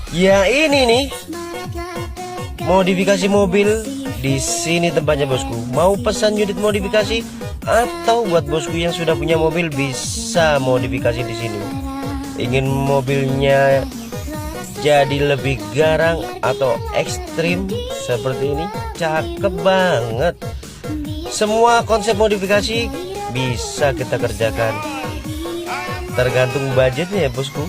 Ya ini nih, modifikasi mobil di sini tempatnya bosku. Mau pesan unit modifikasi atau buat bosku yang sudah punya mobil bisa modifikasi di sini. Ingin mobilnya jadi lebih garang atau ekstrim seperti ini, cakep banget. Semua konsep modifikasi bisa kita kerjakan, tergantung budgetnya ya bosku.